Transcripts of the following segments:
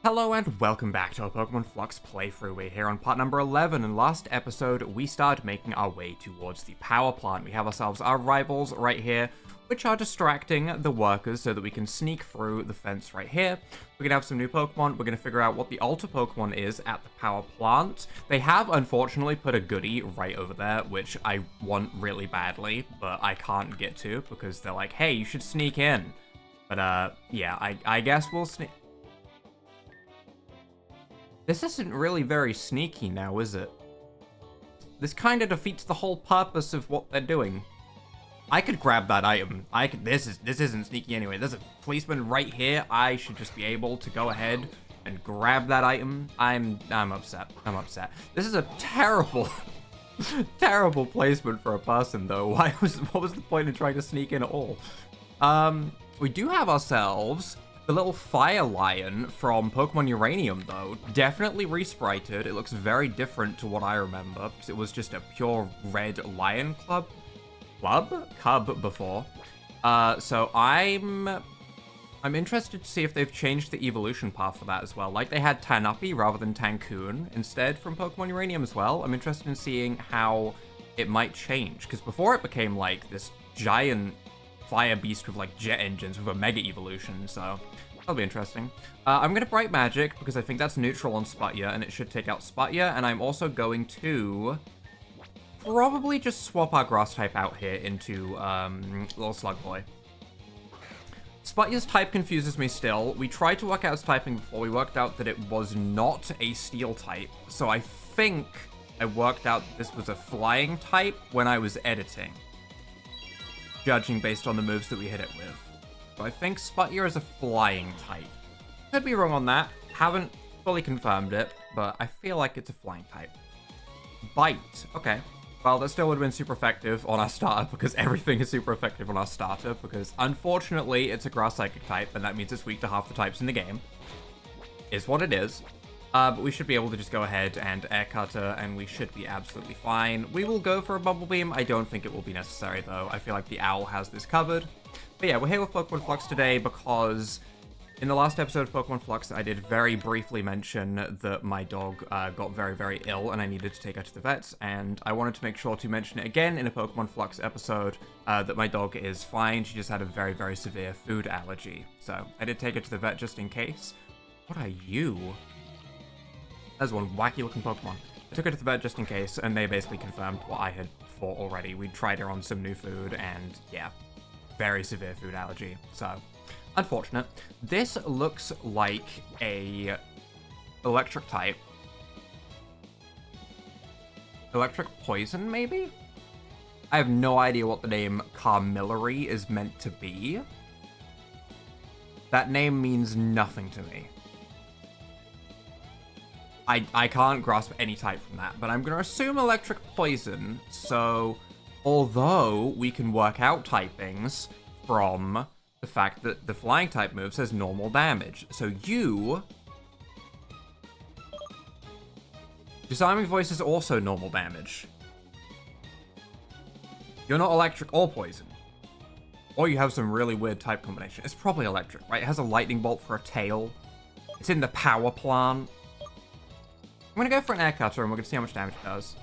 Hello and welcome back to our Pokemon Flux playthrough. We're here on part number 11, and last episode we started making our way towards the power plant. We have ourselves our rivals right here, which are distracting the workers so that we can sneak through the fence right here. We're going to have some new Pokemon. We're going to figure out what the Alter Pokemon is at the power plant. They have, unfortunately, put a goodie right over there, which I want really badly, but I can't get to because they're like, hey, you should sneak in. But, yeah, I guess we'll sneak... This isn't really very sneaky now, is it? This kind of defeats the whole purpose of what they're doing. I could grab that item. This isn't sneaky anyway. There's a policeman right here. I should just be able to go ahead and grab that item. I'm upset. I'm upset. This is a terrible, terrible placement for a person, though. What was the point in trying to sneak in at all? We do have ourselves the little fire lion from Pokemon Uranium, though. Definitely resprited. It looks very different to what I remember, because it was just a pure red lion cub before. So I'm interested to see if they've changed the evolution path for that as well. Like they had Tanuppy rather than Tancoon instead from Pokemon Uranium as well. I'm interested in seeing how it might change, because before it became like this giant fire beast with like jet engines with a mega evolution, so that'll be interesting. I'm going to Bright Magic because I think that's neutral on Sputya and it should take out Sputya, and I'm also going to probably just swap our grass type out here into little Slug Boy. Sputya's type confuses me still. We tried to work out its typing before. We worked out that it was not a steel type, so I think I worked out that this was a flying type when I was editing, judging based on the moves that we hit it with. So I think Sputya is a flying type. Could be wrong on that. Haven't fully confirmed it, but I feel like it's a flying type. Bite. Okay. Well, that still would have been super effective on our starter because everything is super effective on our starter because unfortunately it's a grass psychic type and that means it's weak to half the types in the game. Is what it is. But we should be able to just go ahead and Air Cutter, and we should be absolutely fine. We will go for a Bubble Beam. I don't think it will be necessary, though. I feel like the Owl has this covered. But yeah, we're here with Pokemon Flux today because in the last episode of Pokemon Flux, I did very briefly mention that my dog got very, very ill, and I needed to take her to the vets. And I wanted to make sure to mention it again in a Pokemon Flux episode that my dog is fine. She just had a very, very severe food allergy. So I did take her to the vet just in case. What are you? There's one wacky-looking Pokemon. I took her to the vet just in case, and they basically confirmed what I had thought already. We tried her on some new food, and yeah, very severe food allergy. So, unfortunate. This looks like a electric type. Electric poison, maybe? I have no idea what the name Carmillary is meant to be. That name means nothing to me. I can't grasp any type from that, but I'm going to assume electric poison, so although we can work out typings from the fact that the flying type move says normal damage. So you... Disarming Voice is also normal damage. You're not electric or poison. Or you have some really weird type combination. It's probably electric, right? It has a lightning bolt for a tail. It's in the power plant. I'm gonna go for an Air Cutter and we're gonna see how much damage it does.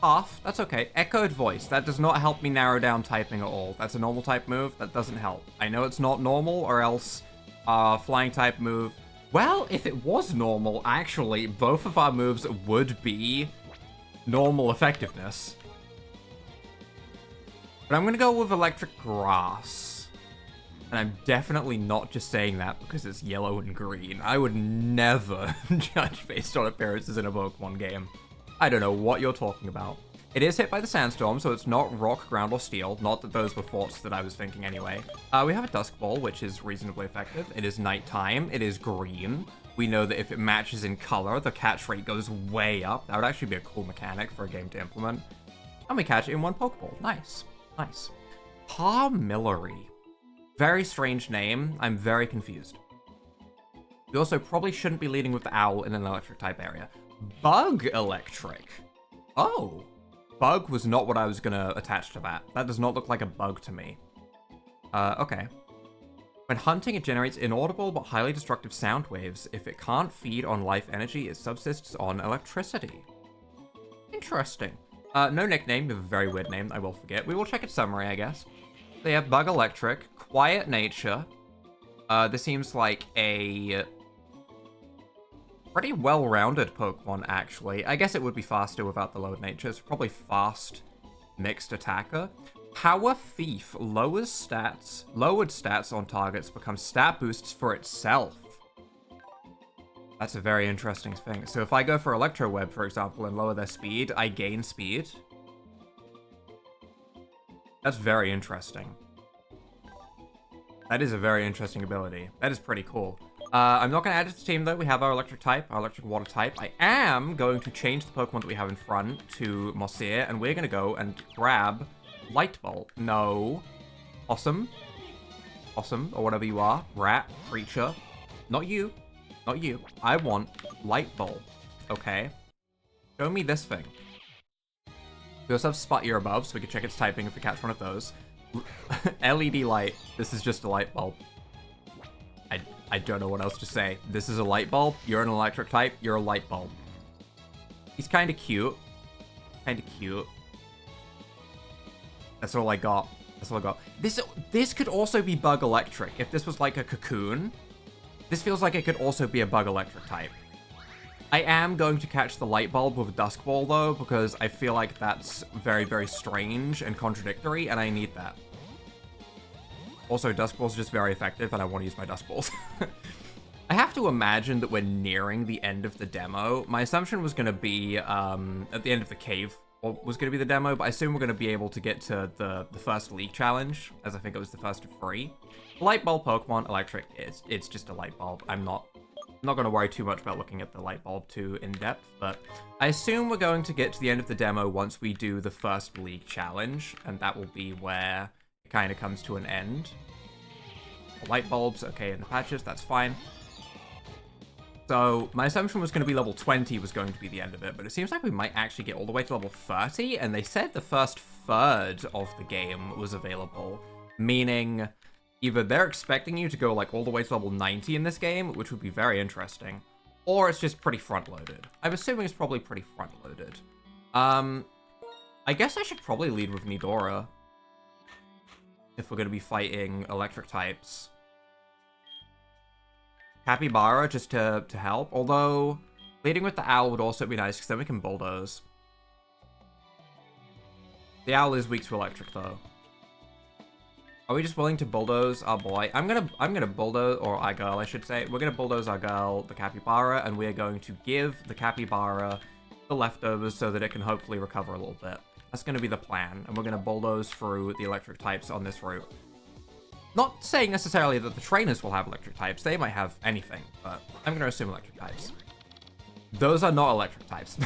Half, that's okay. Echoed Voice, that does not help me narrow down typing at all. That's a normal type move, that doesn't help. I know it's not normal, or else flying type move. Well, if it was normal, actually, both of our moves would be normal effectiveness. But I'm gonna go with Electric Grass. And I'm definitely not just saying that because it's yellow and green. I would never judge based on appearances in a Pokemon game. I don't know what you're talking about. It is hit by the Sandstorm, so it's not Rock, Ground, or Steel. Not that those were thoughts that I was thinking anyway. We have a Dusk Ball, which is reasonably effective. It is nighttime. It is green. We know that if it matches in color, the catch rate goes way up. That would actually be a cool mechanic for a game to implement. And we catch it in one Pokeball. Nice. Nice. Parmillary. Very strange name. I'm very confused. We also probably shouldn't be leading with the Owl in an electric type area. Bug Electric. Oh. Bug was not what I was going to attach to that. That does not look like a bug to me. Okay. When hunting, it generates inaudible but highly destructive sound waves. If it can't feed on life energy, it subsists on electricity. Interesting. No nickname, you have a very weird name, I will forget. We will check its summary, I guess. They have Bug Electric, Quiet Nature. This seems like a pretty well-rounded Pokemon, actually. I guess it would be faster without the lowered nature. It's probably fast mixed attacker. Power Thief lowered stats on targets, become stat boosts for itself. That's a very interesting thing. So if I go for Electro Web, for example, and lower their speed, I gain speed. That's very interesting. That is a very interesting ability. That is pretty cool. I'm not going to add it to the team, though. We have our Electric type, our Electric Water type. I am going to change the Pokemon that we have in front to Mossir, and we're going to go and grab Light Bulb. No. Awesome. Awesome, or whatever you are. Rat, creature. Not you. Not you. I want Light Bulb. Okay. Show me this thing. We also have Spot Ear above, so we can check its typing if we catch one of those. LED light. This is just a light bulb. I don't know what else to say. This is a light bulb. You're an electric type. You're a light bulb. He's kind of cute. Kind of cute. That's all I got. That's all I got. This could also be Bug Electric. If this was like a cocoon, this feels like it could also be a Bug Electric type. I am going to catch the light bulb with a Dusk Ball, though, because I feel like that's very, very strange and contradictory, and I need that. Also, Dusk Ball's just very effective, and I want to use my Dusk Balls. I have to imagine that we're nearing the end of the demo. My assumption was going to be at the end of the cave was going to be the demo, but I assume we're going to be able to get to the first League Challenge, as I think it was the first of 3. Light Bulb Pokemon, Electric, it's just a light bulb. I'm not going to worry too much about looking at the light bulb too in depth, but I assume we're going to get to the end of the demo once we do the first League Challenge, and that will be where it kind of comes to an end. Light bulbs, okay, in the patches, that's fine. So my assumption was going to be level 20 was going to be the end of it, but it seems like we might actually get all the way to level 30, and they said the first third of the game was available, meaning either they're expecting you to go like all the way to level 90 in this game, which would be very interesting, or it's just pretty front-loaded. I'm assuming it's probably pretty front-loaded. I guess I should probably lead with Nidora if we're going to be fighting electric types. Capybara just to help, although leading with the owl would also be nice because then we can bulldoze. The owl is weak to electric though. Are we just willing to bulldoze our boy? I'm gonna bulldoze, or our girl, I should say. We're gonna bulldoze our girl, the capybara, and we're going to give the capybara the leftovers so that it can hopefully recover a little bit. That's gonna be the plan, and we're gonna bulldoze through the electric types on this route. Not saying necessarily that the trainers will have electric types. They might have anything, but I'm gonna assume electric types. Those are not electric types.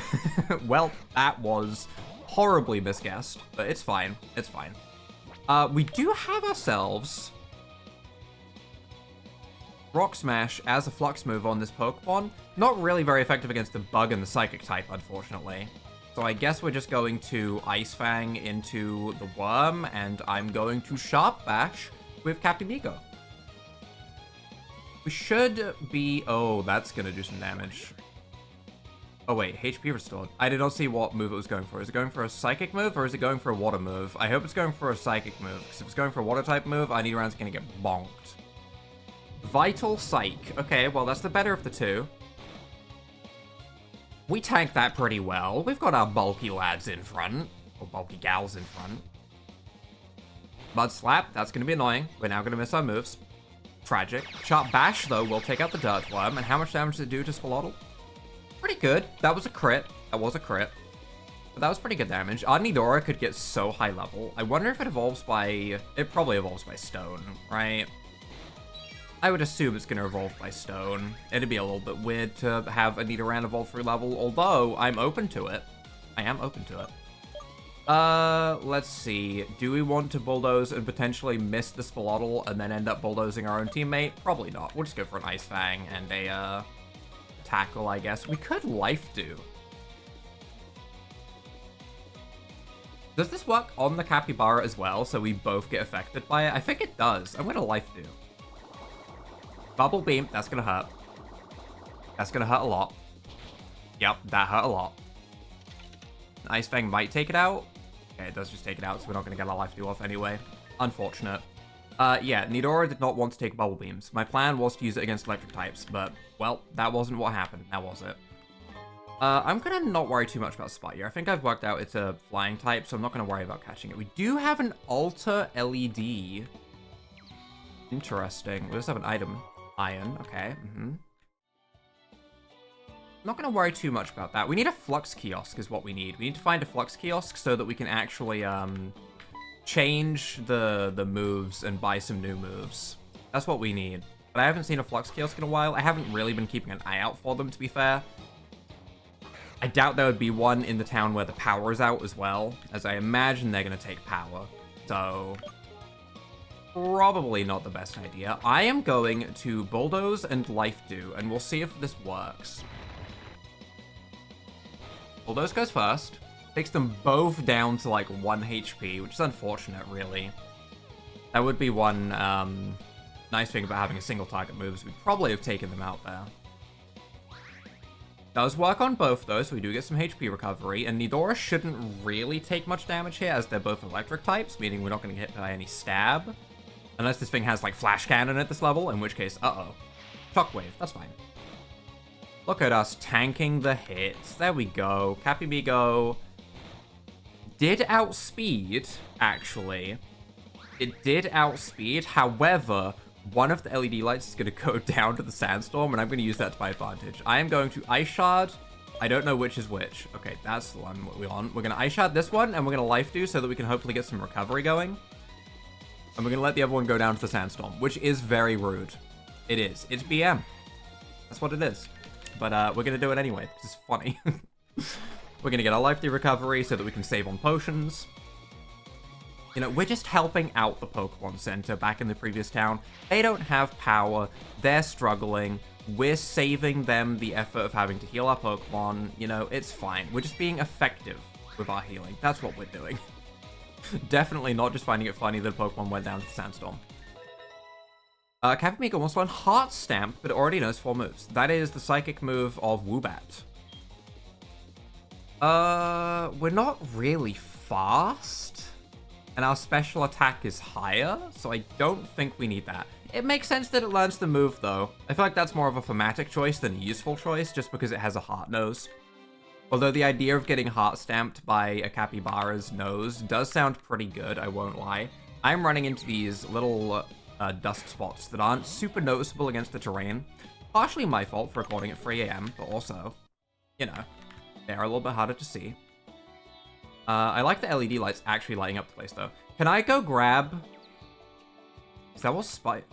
Well, that was horribly misguessed, but it's fine. It's fine. We do have ourselves Rock Smash as a Flux move on this Pokemon. Not really very effective against the Bug and the Psychic type, unfortunately. So I guess we're just going to Ice Fang into the Worm, and I'm going to Sharp Bash with Capymigo. We should be... Oh, that's going to do some damage. Oh wait, HP restored. I did not see what move it was going for. Is it going for a Psychic move, or is it going for a Water move? I hope it's going for a Psychic move, because if it's going for a Water type move, Nidoran's going to get bonked. Vital Psych. Okay, well, that's the better of the two. We tanked that pretty well. We've got our bulky lads in front, or bulky gals in front. Mud Slap, that's going to be annoying. We're now going to miss our moves. Tragic. Sharp Bash, though, will take out the Dirt Worm. And how much damage does it do to Spalotl? Pretty good. That was a crit. That was a crit. But that was pretty good damage. Our Nidora could get so high level. I wonder if it evolves by... It probably evolves by Stone, right? I would assume it's going to evolve by Stone. It'd be a little bit weird to have a Nidoran evolve through level, although I'm open to it. I am open to it. Let's see. Do we want to bulldoze and potentially miss the Spalotl and then end up bulldozing our own teammate? Probably not. We'll just go for an Ice Fang and a, Tackle, I guess. We could Life Dew. Does this work on the Capybara as well, so we both get affected by it? I think it does. I'm gonna Life Dew. Bubble Beam, that's gonna hurt. That's gonna hurt a lot. Yep, that hurt a lot. Ice Fang might take it out. Okay, it does just take it out, so we're not gonna get our life deal off anyway. Unfortunate. Yeah, Nidora did not want to take Bubble Beams. My plan was to use it against electric types, but, well, that wasn't what happened. Now was it? I'm gonna not worry too much about Spire. I think I've worked out it's a flying type, so I'm not gonna worry about catching it. We do have an Alter LED. Interesting. We also have an item. Iron. Okay. Not gonna worry too much about that. We need a Flux kiosk is what we need. We need to find a Flux kiosk so that we can actually, change the moves and buy some new moves. That's what we need. But I haven't seen a Flux kiosk in a while. I haven't really been keeping an eye out for them, to be fair. I doubt there would be one in the town where the power is out as well, as I imagine they're going to take power. So, probably not the best idea. I am going to Bulldoze and Life Dew, and we'll see if this works. Bulldoze goes first. Takes them both down to, like, 1 HP, which is unfortunate, really. That would be one nice thing about having a single target move, is we'd probably have taken them out there. Does work on both, though, so we do get some HP recovery, and Nidora shouldn't really take much damage here, as they're both electric types, meaning we're not going to get hit by any stab. Unless this thing has, like, Flash Cannon at this level, in which case, uh-oh. Shockwave, that's fine. Look at us tanking the hits. There we go. Cappy-Migo did outspeed, actually. It did outspeed, however, one of the LED lights is going to go down to the Sandstorm, and I'm going to use that to my advantage. I am going to Ice Shard. I don't know which is which. Okay, that's the one we want. We're going to Ice Shard this one, and we're going to Life Dew so that we can hopefully get some recovery going. And we're going to let the other one go down to the Sandstorm, which is very rude. It is. It's BM. That's what it is. But we're going to do it anyway, because it's funny. We're going to get our Life Dew recovery so that we can save on potions. You know, we're just helping out the Pokemon Center back in the previous town. They don't have power. They're struggling. We're saving them the effort of having to heal our Pokemon. You know, it's fine. We're just being effective with our healing. That's what we're doing. Definitely not just finding it funny that a Pokemon went down to the Sandstorm. Cappy-Migo wants to learn Heart Stamp, but it already knows 4 moves. That is the Psychic move of Woobat. We're not really fast. And our special attack is higher, so I don't think we need that. It makes sense that it learns the move, though. I feel like that's more of a thematic choice than a useful choice, just because it has a heart nose. Although the idea of getting heart stamped by a capybara's nose does sound pretty good, I won't lie. I'm running into these little dust spots that aren't super noticeable against the terrain. Partially my fault for recording at 3 AM, but also, you know, they're a little bit harder to see. I like the LED lights actually lighting up the place, though. Can I go grab... Is that what Spike...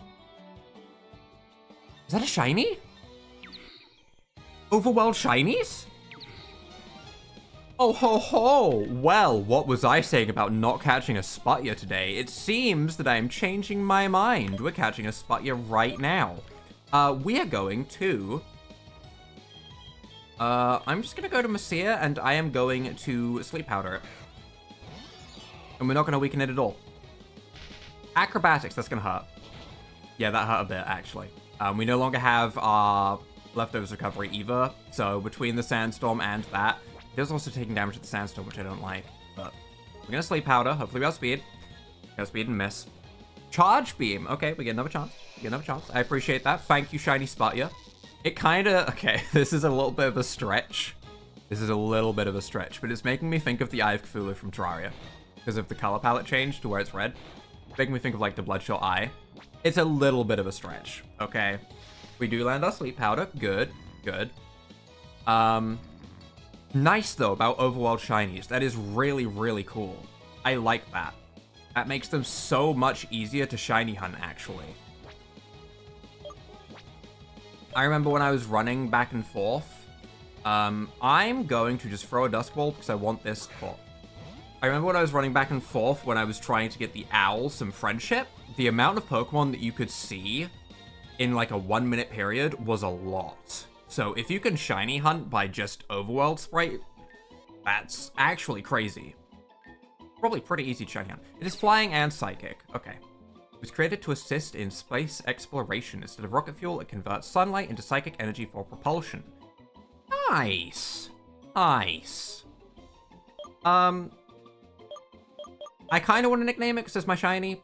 Is that a shiny? Overworld shinies? Oh ho ho! Well, what was I saying about not catching a Sputya today? It seems that I am changing my mind. We're catching a Sputya right now. We are going to... I'm just gonna go to Messia, and I am going to Sleep Powder it. And we're not gonna weaken it at all. Acrobatics, that's gonna hurt. Yeah, that hurt a bit, actually. We no longer have our Leftovers recovery either, so between the Sandstorm and that, it was also taking damage at the Sandstorm, which I don't like. But we're gonna Sleep Powder, hopefully we outspeed. Outspeed and miss. Charge Beam, okay, we get another chance. We get another chance. I appreciate that. Thank you, Shiny Sputya. It kinda... Okay, this is a little bit of a stretch. This is a little bit of a stretch, but it's making me think of the Eye of Cthulhu from Terraria. Because of the color palette change to where it's red. It's making me think of, like, the Bloodshot Eye. It's a little bit of a stretch, okay? We do land our Sleep Powder. Good, good. Nice, though, about Overworld Shinies. That is really, really cool. I like that. That makes them so much easier to shiny hunt, actually. I remember when I was running back and forth. I'm going to just throw a Dusk Ball because I want this spot. I remember when I was running back and forth when I was trying to get the owl some friendship. The amount of Pokemon that you could see in like a 1-minute period was a lot. So if you can shiny hunt by just Overworld Sprite, that's actually crazy. Probably pretty easy to shiny hunt. It is flying and psychic. Okay. It was created to assist in space exploration. Instead of rocket fuel, it converts sunlight into psychic energy for propulsion. Nice. Nice. I kind of want to nickname it because it's my shiny,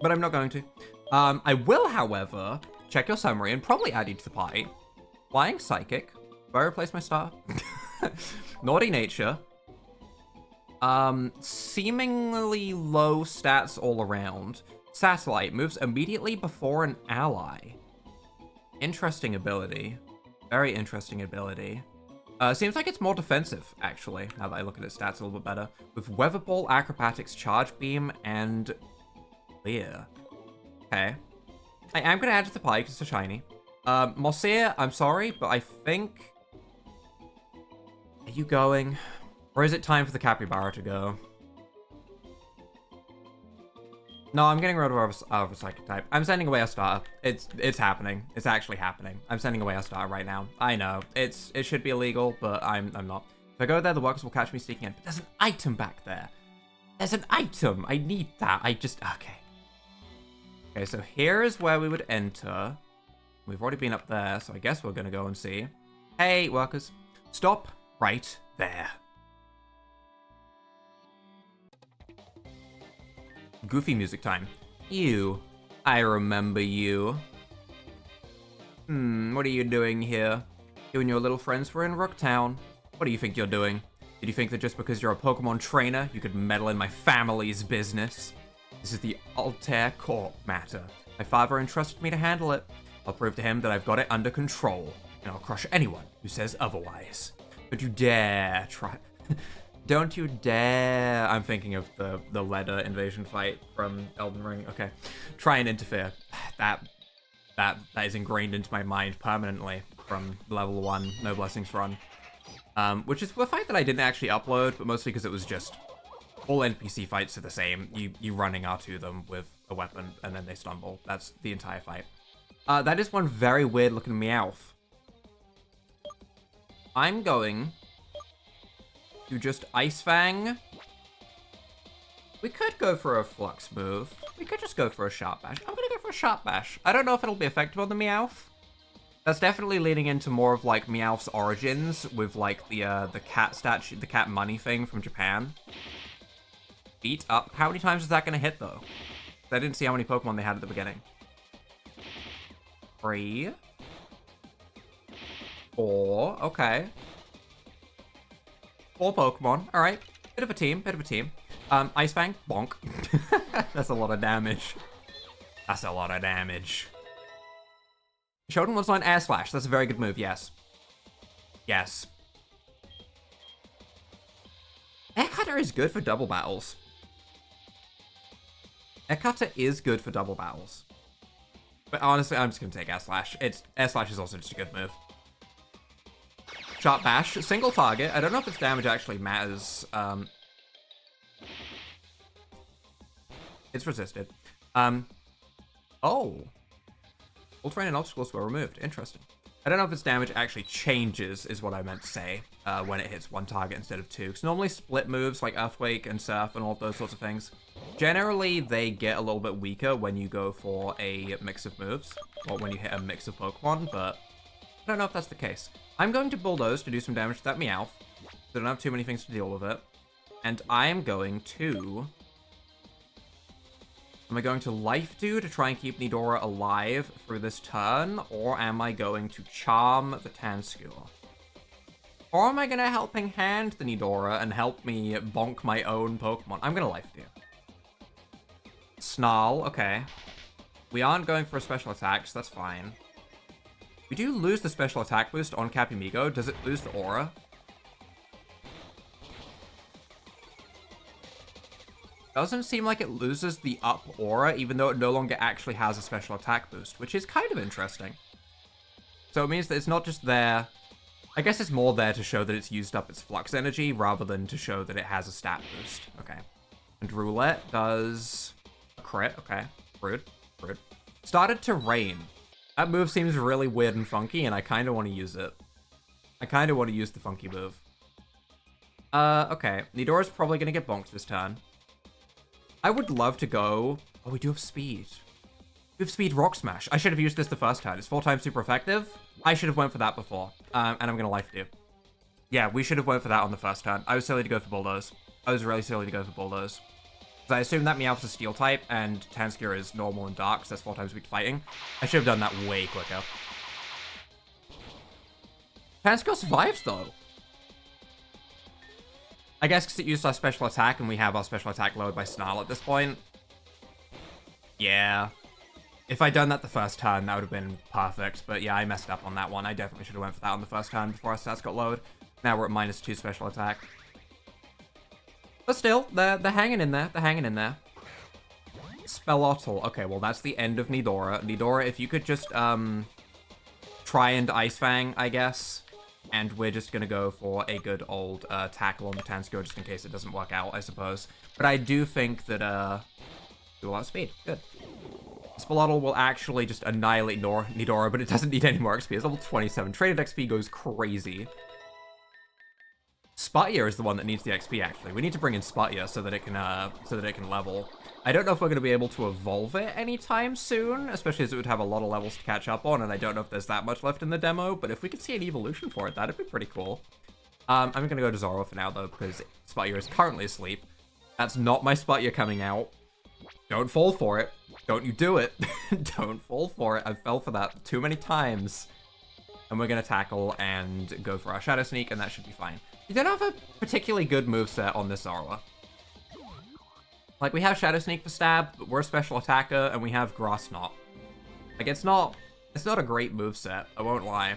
but I'm not going to. I will, however, check your summary and probably add you to the party. Flying Psychic. Do I replace my star? Naughty Nature. Seemingly low stats all around. Satellite. Moves immediately before an ally. Interesting ability. Very interesting ability. Seems like it's more defensive, actually, now that I look at its stats a little bit better. With Weather Ball, Acrobatics, Charge Beam, and Clear. Okay. I am going to add to the party because it's a shiny. Mosia, I'm sorry, but I think... Are you going? Or is it time for the Capybara to go? No, I'm getting rid of our Psychic type. I'm sending away a star. It's happening. It's actually happening. I'm sending away a star right now. I know. It should be illegal, but I'm not. If I go there, the workers will catch me sneaking in. But there's an item back there. There's an item. I need that. Okay. Okay, so here's where we would enter. We've already been up there, so I guess we're gonna go and see. Hey, workers. Stop right there. Goofy music time. You. I remember you. What are you doing here? You and your little friends were in Rooktown. What do you think you're doing? Did you think that just because you're a Pokemon trainer, you could meddle in my family's business? This is the Altair Court matter. My father entrusted me to handle it. I'll prove to him that I've got it under control, and I'll crush anyone who says otherwise. Don't you dare try... Don't you dare... I'm thinking of the leather invasion fight from Elden Ring. Okay. Try and interfere. That is ingrained into my mind permanently from level 1 No Blessings run. Which is a fight that I didn't actually upload, but mostly because it was just... All NPC fights are the same. You running R2 them with a weapon, and then they stumble. That's the entire fight. That is one very weird looking Meowth. I'm going... to just Ice Fang. We could go for a Flux move. We could just go for a Sharp Bash. I'm gonna go for a Sharp Bash. I don't know if it'll be effective on the Meowth. That's definitely leading into more of like Meowth's origins with like the cat statue, the cat money thing from Japan. Beat up. How many times is that gonna hit though? I didn't see how many Pokemon they had at the beginning. 3. 4. Okay. 4 Pokemon. All right. Bit of a team. Bit of a team. Ice Fang. Bonk. That's a lot of damage. That's a lot of damage. Shodan was on Air Slash. That's a very good move. Yes. Yes. Air Cutter is good for double battles. Air Cutter is good for double battles. But honestly, I'm just going to take Air Slash. Air Slash is also just a good move. Sharp Bash, single target. I don't know if its damage actually matters. It's resisted. Oh. Ultra Rain and Obstacles were removed. Interesting. I don't know if its damage actually changes, is what I meant to say, when it hits one target instead of 2. Because normally split moves like Earthquake and Surf and all those sorts of things, generally they get a little bit weaker when you go for a mix of moves, or when you hit a mix of Pokemon, but I don't know if that's the case. I'm going to Bulldoze to do some damage to that Meowth, so I don't have too many things to deal with it. And I am going to... Am I going to Life Dew to try and keep Nidora alive through this turn? Or am I going to Charm the Tanscure? Or am I going to Helping Hand the Nidora and help me bonk my own Pokemon? I'm going to Life Dew. Snarl, okay. We aren't going for a special attack, so that's fine. We do lose the special attack boost on Capimigo. Does it lose the aura? Doesn't seem like it loses the up aura, even though it no longer actually has a special attack boost, which is kind of interesting. So it means that it's not just there... I guess it's more there to show that it's used up its Flux energy, rather than to show that it has a stat boost. Okay. And Roulette does... a crit. Okay. Rude. Rude. Started to Rain. That move seems really weird and funky, and I kind of want to use it. I kind of want to use the funky move. Okay. Nidora's probably going to get bonked this turn. I would love to go Oh, we do have speed. We have speed rock smash. I should have used this the first turn. It's 4 times super effective. I should have went for that before. And I'm going to life do. Yeah, we should have went for that on the first turn. I was silly to go for bulldoze. I was really silly to go for bulldoze. Because I assumed that Meowth's a steel type and Tanskier is normal and dark, so that's 4 times weak to fighting. I should have done that way quicker. Tanskier survives though. I guess because it used our special attack and we have our special attack lowered by Snarl at this point. Yeah. If I'd done that the first turn, that would have been perfect. But yeah, I messed up on that one. I definitely should have went for that on the first turn before our stats got lowered. Now we're at -2 special attack. But still, they're hanging in there. They're hanging in there. Spellotl. Okay, well, that's the end of Nidora. Nidora, if you could just, try and Ice Fang, I guess. And we're just gonna go for a good old, tackle on the Tanskier just in case it doesn't work out, I suppose. But I do think that, do a lot of speed. Good. Spellotl will actually just annihilate Nidora, but it doesn't need any more XP. It's level 27. Traded XP goes crazy. Sputya is the one that needs the XP, actually. We need to bring in Sputya so that it can level. I don't know if we're going to be able to evolve it anytime soon, especially as it would have a lot of levels to catch up on, and I don't know if there's that much left in the demo, but if we could see an evolution for it, that'd be pretty cool. I'm going to go to Zoro for now, though, because Sputya is currently asleep. That's not my Sputya coming out. Don't fall for it. Don't you do it. Don't fall for it. I fell for that too many times. And we're going to tackle and go for our Shadow Sneak, and that should be fine. We don't have a particularly good moveset on this Zoroark. Like, we have Shadow Sneak for stab, but we're a special attacker, and we have Grass Knot. Like, it's not a great moveset, I won't lie.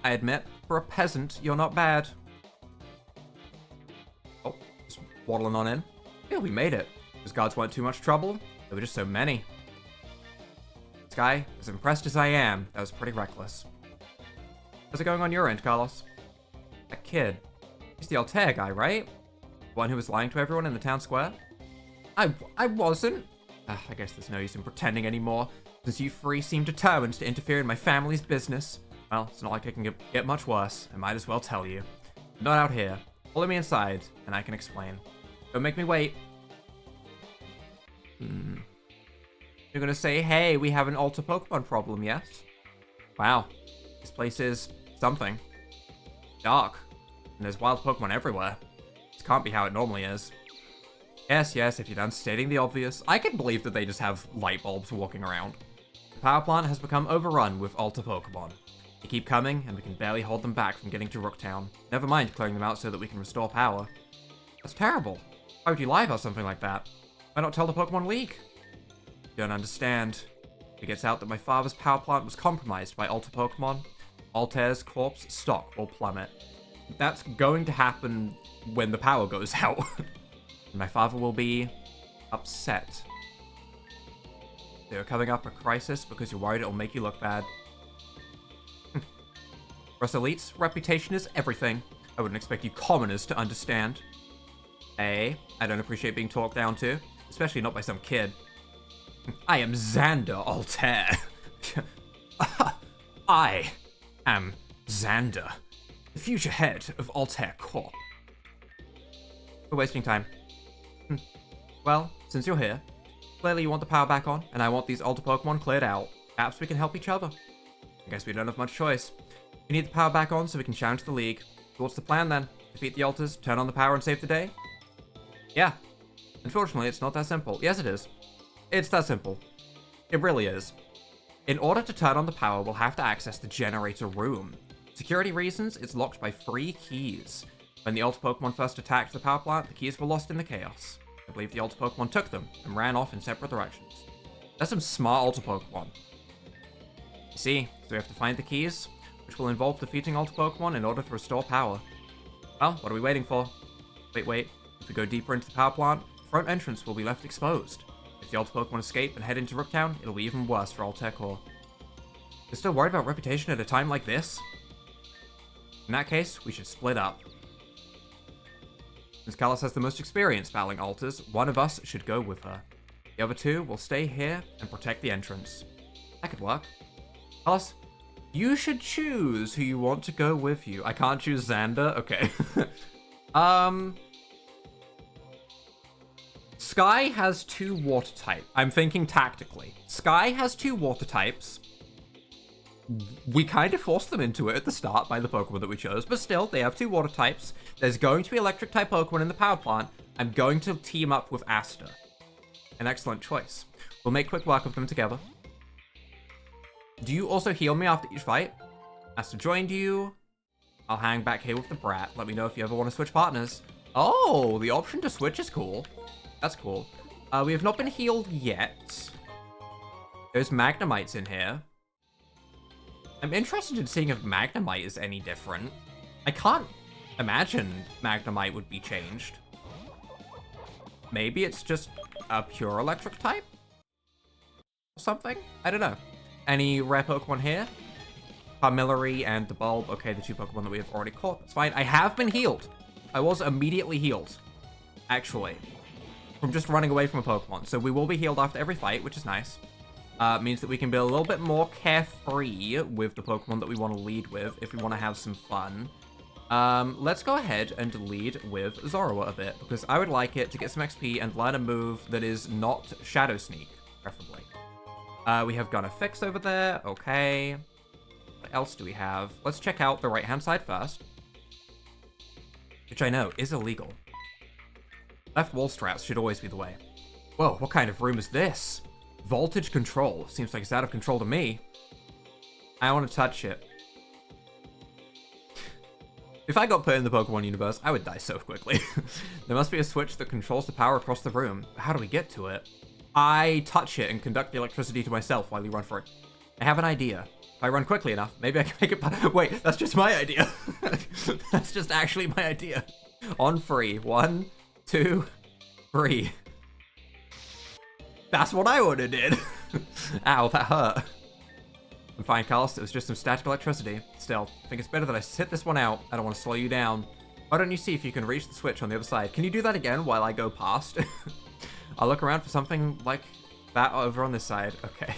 I admit, for a peasant, you're not bad. Oh, just waddling on in. Yeah, we made it. Those guards weren't too much trouble. There were just so many. This guy, as impressed as I am, that was pretty reckless. How's it going on your end, Carlos? That kid. He's the Altair guy, right? The one who was lying to everyone in the town square? I wasn't. I guess there's no use in pretending anymore, since you three seem determined to interfere in my family's business. Well, it's not like it can get much worse. I might as well tell you. Not out here. Follow me inside, and I can explain. Don't make me wait. You're gonna say, hey, we have an Alter Pokemon problem, yes? Wow. This place is something. Dark. And there's wild Pokemon everywhere. This can't be how it normally is. Yes, if you're done stating the obvious, I can believe that they just have light bulbs walking around. The power plant has become overrun with Alter Pokemon. They keep coming, and we can barely hold them back from getting to Rooktown. Never mind clearing them out so that we can restore power. That's terrible. Why would you lie about something like that? Why not tell the Pokemon League? You don't understand. If it gets out that my father's power plant was compromised by Alter Pokemon, Altair's corpse stock will plummet. That's going to happen when the power goes out. My father will be upset. They are covering up a crisis because you're worried it'll make you look bad. For us elites, reputation is everything. I wouldn't expect you commoners to understand. I don't appreciate being talked down to, especially not by some kid. I am Xander Altair. I am Xander, the future head of Altair Corp. We're wasting time. Well, since you're here, clearly you want the power back on, and I want these Alter Pokemon cleared out. Perhaps we can help each other. I guess we don't have much choice. We need the power back on so we can challenge the League. So what's the plan then? Defeat the Alters, turn on the power, and save the day? Yeah. Unfortunately, it's not that simple. Yes, it is. It's that simple. It really is. In order to turn on the power, we'll have to access the generator room. Security reasons, it's locked by 3 keys. When the Alter Pokemon first attacked the power plant, the keys were lost in the chaos. I believe the Alter Pokemon took them and ran off in separate directions. That's some smart Alter Pokemon. You see, so we have to find the keys, which will involve defeating Alter Pokemon in order to restore power. Well, what are we waiting for? Wait. If we go deeper into the power plant, the front entrance will be left exposed. If the Alter Pokemon escape and head into Rooktown, it'll be even worse for Altair Core. You're still worried about reputation at a time like this? In that case, we should split up. Since Kalos has the most experience battling Alters, one of us should go with her. The other 2 will stay here and protect the entrance. That could work. Kalos, you should choose who you want to go with you. I can't choose Xander? Okay. Sky has 2 water types. I'm thinking tactically. Sky has 2 water types. We kind of forced them into it at the start by the Pokemon that we chose, but still, they have 2 water types. There's going to be electric type Pokemon in the power plant. I'm going to team up with Asta. An excellent choice. We'll make quick work of them together. Do you also heal me after each fight? Asta joined you. I'll hang back here with the Brat. Let me know if you ever want to switch partners. Oh, the option to switch is cool. That's cool. We have not been healed yet. There's Magnemites in here. I'm interested in seeing if Magnemite is any different. I can't imagine Magnemite would be changed. Maybe it's just a pure electric type? Or something? I don't know. Any rare Pokemon here? Parmillary and the Bulb. Okay, the 2 Pokemon that we have already caught. That's fine. I have been healed. I was immediately healed. Actually. From just running away from a Pokemon. So we will be healed after every fight, which is nice. Means that we can be a little bit more carefree with the Pokemon that we want to lead with if we want to have some fun. Let's go ahead and lead with Zorua a bit, because I would like it to get some XP and learn a move that is not Shadow Sneak, preferably. We have Gunna Fix over there. Okay. What else do we have? Let's check out the right-hand side first. Which I know is illegal. Left wall straps should always be the way. Whoa, what kind of room is this? Voltage control. Seems like it's out of control to me. I want to touch it. If I got put in the Pokemon universe, I would die so quickly. There must be a switch that controls the power across the room. How do we get to it? I touch it and conduct the electricity to myself while you run for it. I have an idea. If I run quickly enough, maybe I can make it... Wait, that's just my idea. That's just actually my idea. On 3. 1, 2, 3. That's what I would have did. Ow, that hurt. I'm fine, Carlos. It was just some static electricity. Still, I think it's better that I sit this one out. I don't want to slow you down. Why don't you see if you can reach the switch on the other side? Can you do that again while I go past? I'll look around for something like that over on this side. Okay.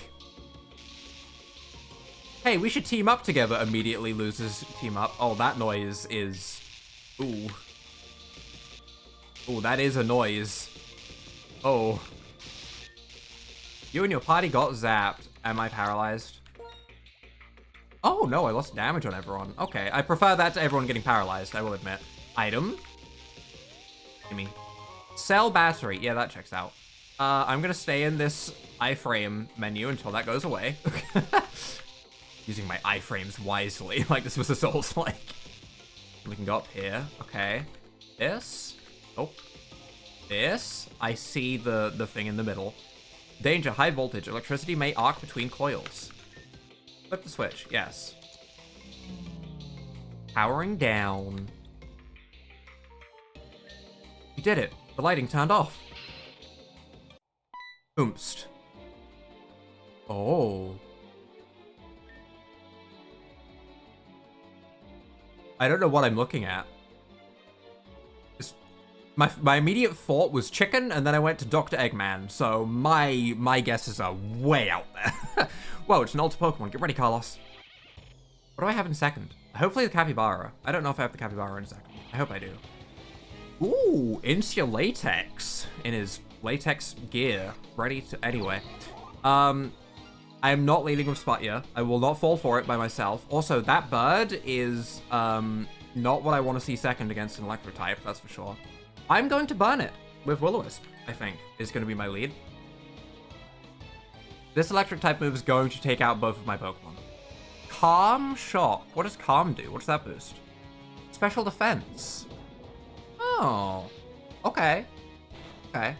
Hey, we should team up together. Immediately loses team up. Oh, that noise is... Ooh. Ooh, that is a noise. Oh. You and your party got zapped. Am I paralyzed? Oh, no, I lost damage on everyone. Okay, I prefer that to everyone getting paralyzed, I will admit. Item. Gimme. Cell battery. Yeah, that checks out. I'm gonna stay in this iframe menu until that goes away. Using my iframes wisely, like this was a Souls-like. We can go up here. Okay. This. Oh. This. I see the thing in the middle. Danger, high voltage. Electricity may arc between coils. Flip the switch. Yes. Powering down. You did it. The lighting turned off. Oomst. Oh. I don't know what I'm looking at. My immediate thought was chicken, and then I went to Dr. Eggman, so my guesses are way out there. Whoa, it's an ultra Pokemon. Get ready, Carlos. What do I have in second? Hopefully the Capybara. I don't know if I have the Capybara in second. I hope I do. Ooh, Insulatex in his latex gear. Ready to... Anyway. I am not leading with Sputya. I will not fall for it by myself. Also, that bird is not what I want to see second against an electric type, that's for sure. I'm going to burn it with Will-O-Wisp, I think, is going to be my lead. This electric type move is going to take out both of my Pokemon. Calm Shock. What does Calm do? What does that boost? Special Defense. Oh. Okay. Okay.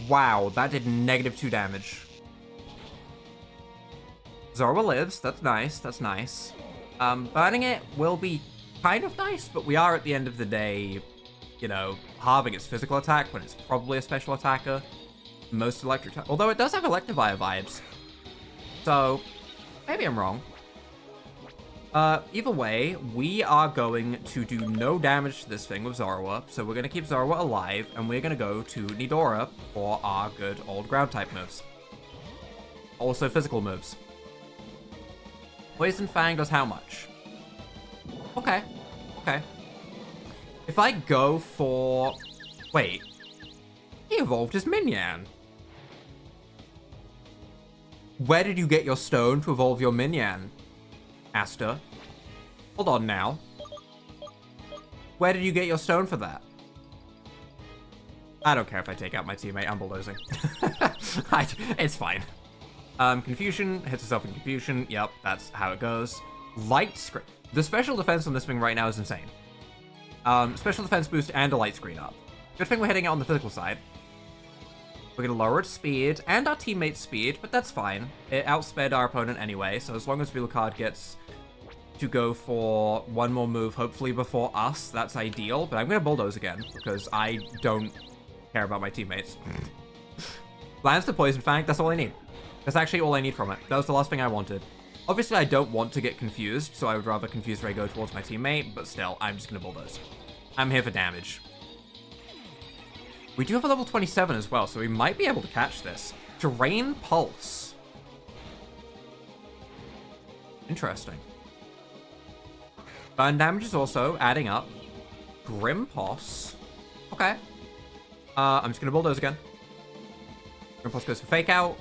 Wow, that did -2 damage. Zorua lives. That's nice. That's nice. Burning it will be kind of nice, but we are at the end of the day, you know, halving its physical attack when it's probably a special attacker. Most electric... Although it does have Electivire vibes. So, maybe I'm wrong. Either way, we are going to do no damage to this thing with Zorua, so we're going to keep Zorua alive, and we're going to go to Nidora for our good old ground-type moves. Also physical moves. Poison Fang does how much? Okay. Okay. If I go for... Wait. evolved his Minion. Where did you get your stone to evolve your Minion, Aster? Hold on now. Where did you get your stone for that? I don't care if I take out my teammate. I'm bulldozing. It's fine. Confusion. Hits herself in confusion. Yep, that's how it goes. Light screen. The special defense on this thing right now is insane. Special defense boost and a light screen up. Good thing we're hitting it on the physical side. We're going to lower its speed and our teammate's speed, but that's fine. It outsped our opponent anyway, so as long as Velucard gets to go for one more move, hopefully before us, that's ideal. But I'm going to bulldoze again, because I don't care about my teammates. Lands the Poison Fang, that's all I need. That's actually all I need from it. That was the last thing I wanted. Obviously, I don't want to get confused, so I would rather Confuse Ray go towards my teammate, but still, I'm just going to bulldoze. I'm here for damage. We do have a level 27 as well, so we might be able to catch this. Drain Pulse. Interesting. Burn damage is also adding up. Grimpos. Okay. I'm just going to bulldoze again. Grimpos goes for Fake Out.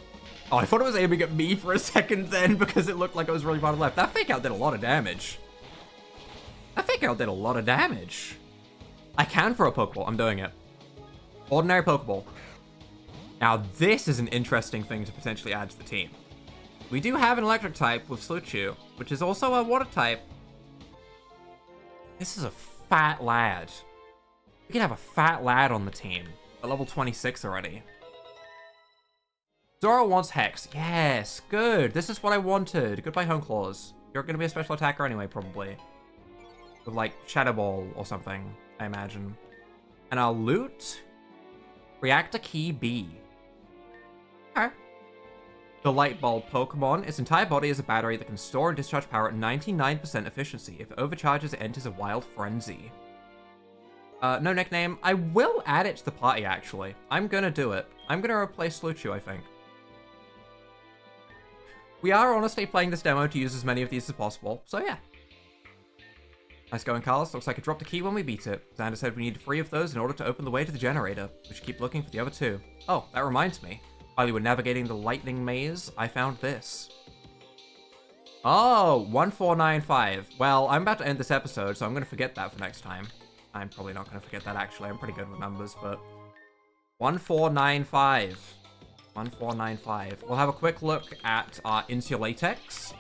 Oh, I thought it was aiming at me for a second then because it looked like it was really far to the left. That Fake Out did a lot of damage. That Fake Out did a lot of damage. I can throw a Pokeball. I'm doing it. Ordinary Pokeball. Now, this is an interesting thing to potentially add to the team. We do have an Electric type with Sluchu, which is also a Water type. This is a fat lad. We can have a fat lad on the team at level 26 already. Zoro wants Hex. Yes, good. This is what I wanted. Goodbye, Home Claws. You're going to be a special attacker anyway, probably. With, like, Shadow Ball or something, I imagine. And our loot? Reactor Key B. Okay. The Light Bulb Pokemon. Its entire body is a battery that can store and discharge power at 99% efficiency. If it overcharges, it enters a wild frenzy. No nickname. I will add it to the party, actually. I'm going to do it. I'm going to replace Sluchu, I think. We are honestly playing this demo to use as many of these as possible, so yeah. Nice going, Carlos. Looks like it dropped a key when we beat it. Xander said we need 3 of those in order to open the way to the generator. We should keep looking for the other 2. Oh, that reminds me. While we were navigating the lightning maze, I found this. Oh, 1495. Well, I'm about to end this episode, so I'm going to forget that for next time. I'm probably not going to forget that, actually. I'm pretty good with numbers, but... 1495. 1495. We'll have a quick look at our Insulatex.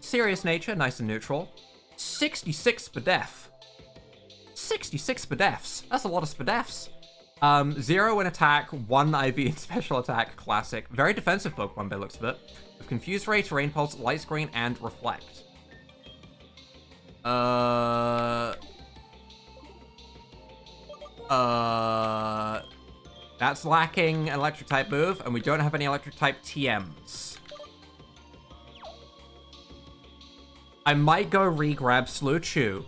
Serious nature, nice and neutral. 66 Spadef. 66 Spadefs. That's a lot of Spadefs. 0 in attack, 1 IV in special attack, classic. Very defensive Pokemon by the looks of it. With Confuse Ray, Terrain Pulse, Light Screen, and Reflect. That's lacking an electric type move, and we don't have any electric type TMs. I might go re-grab Sluchu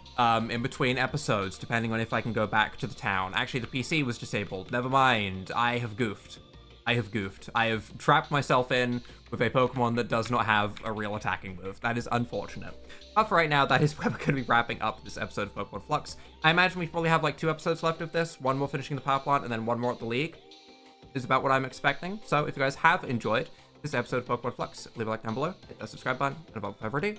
in between episodes, depending on if I can go back to the town. Actually, the PC was disabled. Never mind. I have goofed. I have goofed. I have trapped myself in with a Pokemon that does not have a real attacking move. That is unfortunate. But for right now, that is where we're going to be wrapping up this episode of Pokemon Flux. I imagine we probably have like 2 episodes left of this. 1 more finishing the power plant, and then 1 more at the League. Is about what I'm expecting. So if you guys have enjoyed this episode of Pokemon Flux, leave a like down below, hit that subscribe button, and without further ado,